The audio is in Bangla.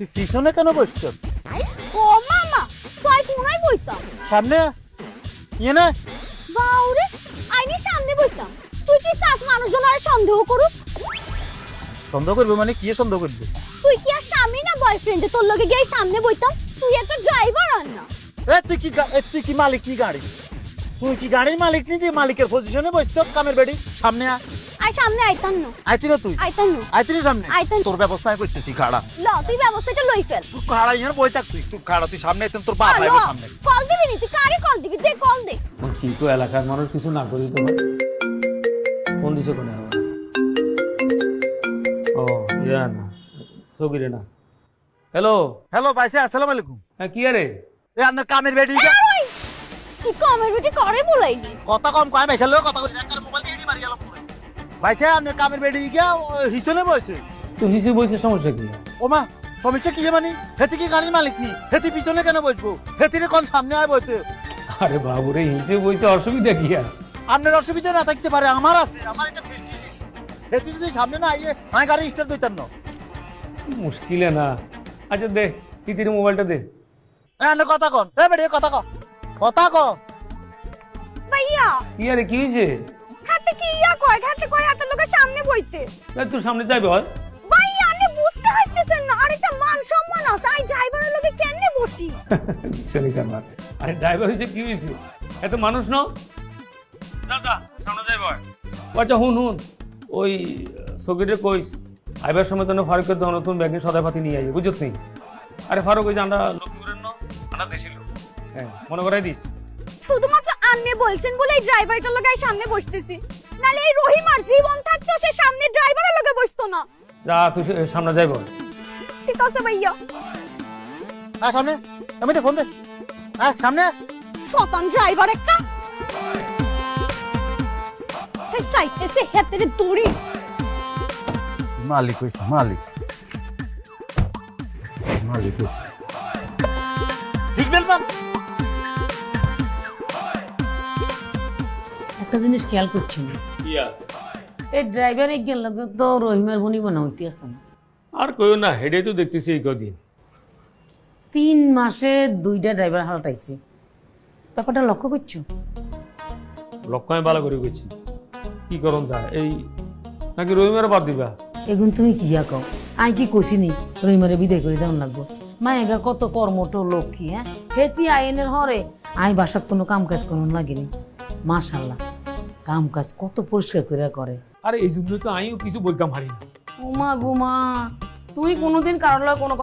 তুই পিছনে কেন বসছ? ও মামা তুই কোনায় বইতাম সামনে ইয়ে না বাউরে আইনি সামনে বইতাম তুই কি চাস মানুষজন আর সন্দেহ করুক সন্দেহ করবে মানে কি সন্দেহ করবে? তুই কি আর স্বামী না বয়ফ্রেন্ড যে তোর লগে গিয়ে সামনে বইতাম তুই একটা ড্রাইভার আর না তুই কি মালিক নি গাড়ি? তুই কি গাড়ির মালিক নি যে মালিকের পজিশনে বসছ? কামের বেড়ি সামনে আর সামনে আইতাম না আইতি না তুই আইতাম না আইতি না সামনে আইতাম। তোর ব্যবস্থা আমি করতেছি খাড়া ল তুই ব্যবস্থাটা লই ফেল তুই খাড়া ইহার বই থাক তুই খাড়া তুই সামনে আইতেন তোর বাপ আইবো সামনে কল দিবি নি তুই কারে কল দিবি দে কল দে কি তো এলাকার মানুষ কিছু না করি তো কোন দিছে কোনে আবার ও ইয়া না সগিরে না হ্যালো হ্যালো ভাইসা আসসালামু আলাইকুম। হ্যাঁ কি আরে এ আপনার কামের বেড়ি তুই কমের বেটি করে বলাইলি কথা কম কয় ভাইসা লোক কথা কই রাখার মোবাইল দিয়ে মারি গেল ভাইসা আপনার কামের বেড়ি গিয়া হিসনে বসে তো হিসু বইছে সমস্যা কি ওমা সমস্যা কি মানে হেতি কি গাড়ির মালিক নি হেতি পিছনে কেন বসবো হেতিরে কোন সামনে আয় বইতে আরে বাবু রে হিসু বইছে অসুবিধা কি আর আপনার অসুবিধা না থাকতে পারে আমার আছে আমার এটা প্রেস্টিজ ইস্যু হেতি যদি সামনে না আইয়ে আমি গাড়ি স্টার্ট দিতাম না মুশকিলে না আচ্ছা দে তিতির মোবাইলটা দে আপনি কথা কন এ বেড়ি কথা ক কথা ক ভাইয়া কি আরে কি হয়েছে হাতে কি ইয়া কয় হাতে লোকের সামনে বইতে তোর সামনে যাইবে হয় ভাইয়া আপনি বুঝতে পারতেছেন না আর একটা মান সম্মান আছে আই ড্রাইভারের লগে কেমনে বসি সেলিকার মার আরে ড্রাইভার হয়েছে কি হয়েছে এত মানুষ ন যা যা সামনে যাইবে হয় আচ্ছা হুন ওই সকিরে কইস আইবার সময় তো ফারুকের তো নতুন ব্যাগে সদাপাতি নিয়ে আইবে বুঝত নেই আরে ফারুক ওই যে আমরা লক্ষ্মীপুরের ন আমরা দেশি লোক হ্যাঁ মনে করাই দিস শুধুমাত্র আন্নে বলছেন বলে এই ড্রাইভারটার লগে সামনে বসতেছি নালে এই রহিম আর জীবন থাকতো সে সামনে ড্রাইভারের লগে বসতো না যা তুই সামনে যাইব ঠিক আছে ভাইয়া হ্যাঁ সামনে আমি ফোন দে হ্যাঁ সামনে শতান ড্রাইভার একটা ঠিক সাইতেছে হেতের দড়ি মালিক হইছে মালিক হইছে সিগন্যাল পান একটা জিনিস খেয়াল করছি না এই ড্রাইভার গেল তো রহিমের বনি বানা হইতে আছে না আর কইও না হেডে তো দেখতেছি এই কদিন 3 মাসে 2টা ড্রাইভার হালটাইছে ব্যাপারটা লক্ষ্য করছো লক্ষ্য আমি ভালো করে গেছি কি করুন যা এই নাকি রবিবার বাদ দিবা এগুন তুমি কি কও আই কি কইছিনি রহিমারে বিদায় করে দেওয়ান লাগবো মায়েগা কত কর্মঠ লক্ষ্মী হ্যাঁ হেতি আইনের হরে আই বাসার কোনো কাম কাজ করুন লাগেনি মাশাল্লাহ কাম কাজ কত পরিষ্কার করে আরে এই জন্য তো আমিও কিছু বলতাম হারি না ওমা গোমা তুই কোনোদিন কারোর লগে কোনো